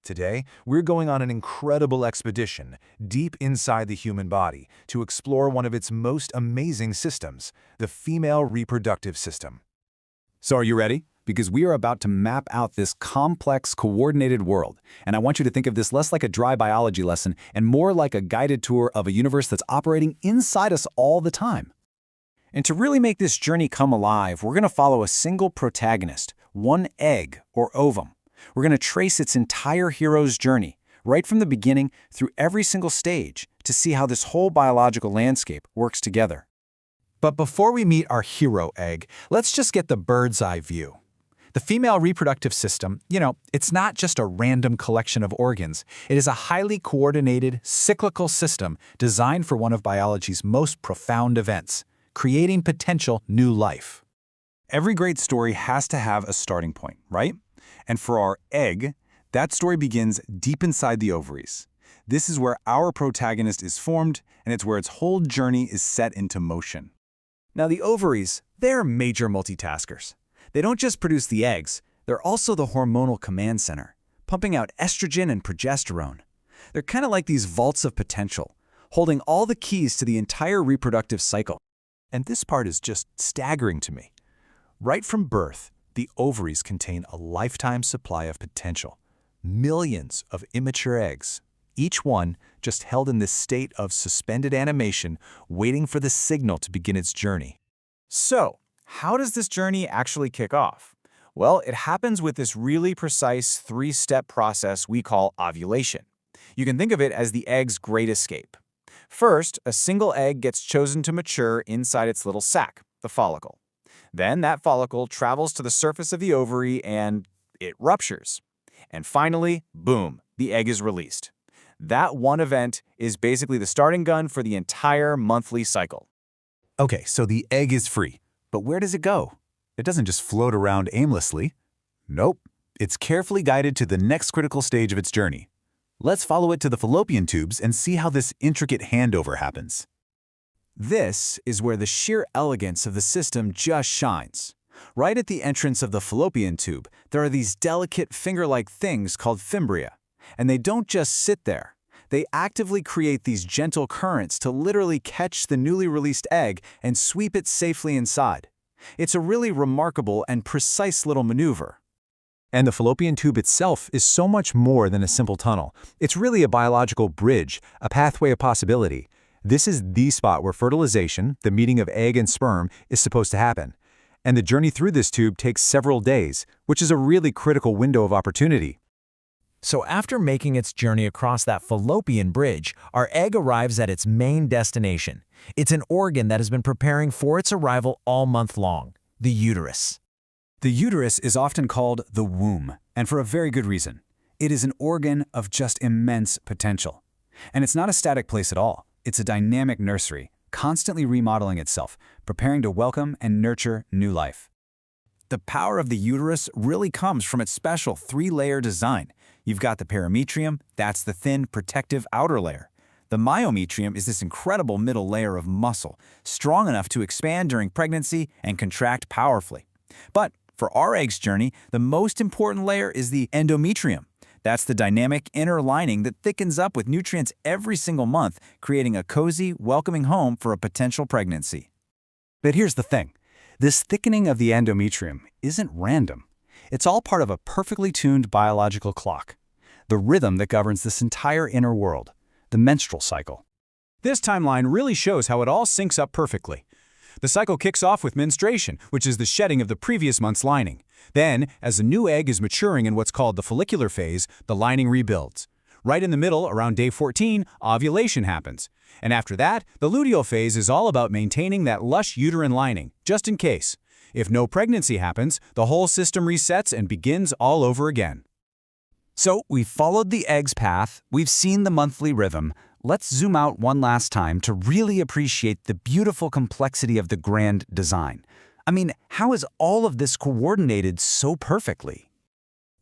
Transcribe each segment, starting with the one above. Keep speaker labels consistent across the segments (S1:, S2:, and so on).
S1: Today, we're going on an incredible expedition deep inside the human body to explore one of its most amazing systems, the female reproductive system.
S2: So are you ready? Because we are about to map out this complex, coordinated world. And I want you to think of this less like a dry biology lesson and more like a guided tour of a universe that's operating inside us all the time. And to really make this journey come alive, we're going to follow a single protagonist, one egg or ovum. We're going to trace its entire hero's journey, right from the beginning through every single stage, to see how this whole biological landscape works together.
S1: But before we meet our hero egg, let's just get the bird's eye view. The female reproductive system, it's not just a random collection of organs. It is a highly coordinated, cyclical system designed for one of biology's most profound events, creating potential new life.
S2: Every great story has to have a starting point, right? And for our egg, that story begins deep inside the ovaries. This is where our protagonist is formed, and it's where its whole journey is set into motion.
S3: Now the ovaries, they're major multitaskers. They don't just produce the eggs, they're also the hormonal command center, pumping out estrogen and progesterone. They're kind of like these vaults of potential, holding all the keys to the entire reproductive cycle.
S1: And this part is just staggering to me. Right from birth, the ovaries contain a lifetime supply of potential. Millions of immature eggs, each one just held in this state of suspended animation, waiting for the signal to begin its journey.
S3: So, how does this journey actually kick off? Well, it happens with this really precise three-step process we call ovulation. You can think of it as the egg's great escape. First, a single egg gets chosen to mature inside its little sac, the follicle. Then that follicle travels to the surface of the ovary and it ruptures. And finally, boom, the egg is released. That one event is basically the starting gun for the entire monthly cycle.
S1: Okay, so the egg is free. But where does it go? It doesn't just float around aimlessly. Nope, it's carefully guided to the next critical stage of its journey. Let's follow it to the fallopian tubes and see how this intricate handover happens.
S3: This is where the sheer elegance of the system just shines. Right at the entrance of the fallopian tube, there are these delicate finger-like things called fimbria. And they don't just sit there. They actively create these gentle currents to literally catch the newly released egg and sweep it safely inside. It's a really remarkable and precise little maneuver.
S1: And the fallopian tube itself is so much more than a simple tunnel. It's really a biological bridge, a pathway of possibility. This is the spot where fertilization, the meeting of egg and sperm, is supposed to happen. And the journey through this tube takes several days, which is a really critical window of opportunity.
S4: So after making its journey across that fallopian bridge, our egg arrives at its main destination. It's an organ that has been preparing for its arrival all month long, the uterus.
S2: The uterus is often called the womb, and for a very good reason. It is an organ of just immense potential. And it's not a static place at all. It's a dynamic nursery, constantly remodeling itself, preparing to welcome and nurture new life. The power of the uterus really comes from its special three-layer design. You've got the perimetrium, that's the thin, protective outer layer. The myometrium is this incredible middle layer of muscle, strong enough to expand during pregnancy and contract powerfully. But for our egg's journey, the most important layer is the endometrium. That's the dynamic inner lining that thickens up with nutrients every single month, creating a cozy, welcoming home for a potential pregnancy. But here's the thing. This thickening of the endometrium isn't random. It's all part of a perfectly tuned biological clock, the rhythm that governs this entire inner world, the menstrual cycle. This timeline really shows how it all syncs up perfectly. The cycle kicks off with menstruation, which is the shedding of the previous month's lining. Then, as the new egg is maturing in what's called the follicular phase, the lining rebuilds. Right in the middle, around day 14, ovulation happens. And after that, the luteal phase is all about maintaining that lush uterine lining, just in case. If no pregnancy happens, the whole system resets and begins all over again. So, we've followed the egg's path, we've seen the monthly rhythm. Let's zoom out one last time to really appreciate the beautiful complexity of the grand design. I mean, how is all of this coordinated so perfectly?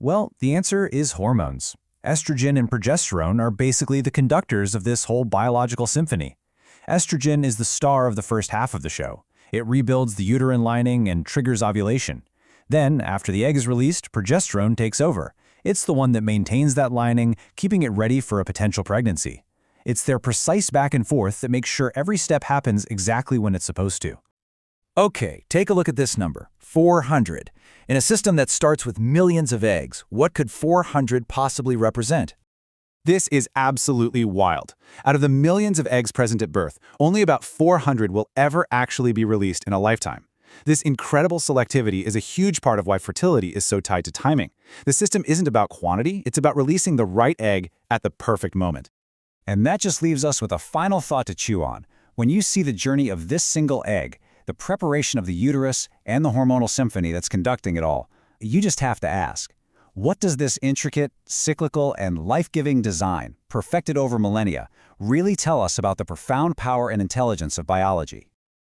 S3: Well, the answer is hormones. Estrogen and progesterone are basically the conductors of this whole biological symphony. Estrogen is the star of the first half of the show. It rebuilds the uterine lining and triggers ovulation. Then, after the egg is released, progesterone takes over.
S2: It's the one that maintains that lining, keeping it ready for a potential pregnancy. It's their precise back and forth that makes sure every step happens exactly when it's supposed to.
S4: Okay, take a look at this number, 400. In a system that starts with millions of eggs, what could 400 possibly represent?
S3: This is absolutely wild. Out of the millions of eggs present at birth, only about 400 will ever actually be released in a lifetime. This incredible selectivity is a huge part of why fertility is so tied to timing. The system isn't about quantity, it's about releasing the right egg at the perfect moment.
S2: And that just leaves us with a final thought to chew on. When you see the journey of this single egg, the preparation of the uterus, and the hormonal symphony that's conducting it all, you just have to ask, what does this intricate, cyclical, and life-giving design, perfected over millennia, really tell us about the profound power and intelligence of biology?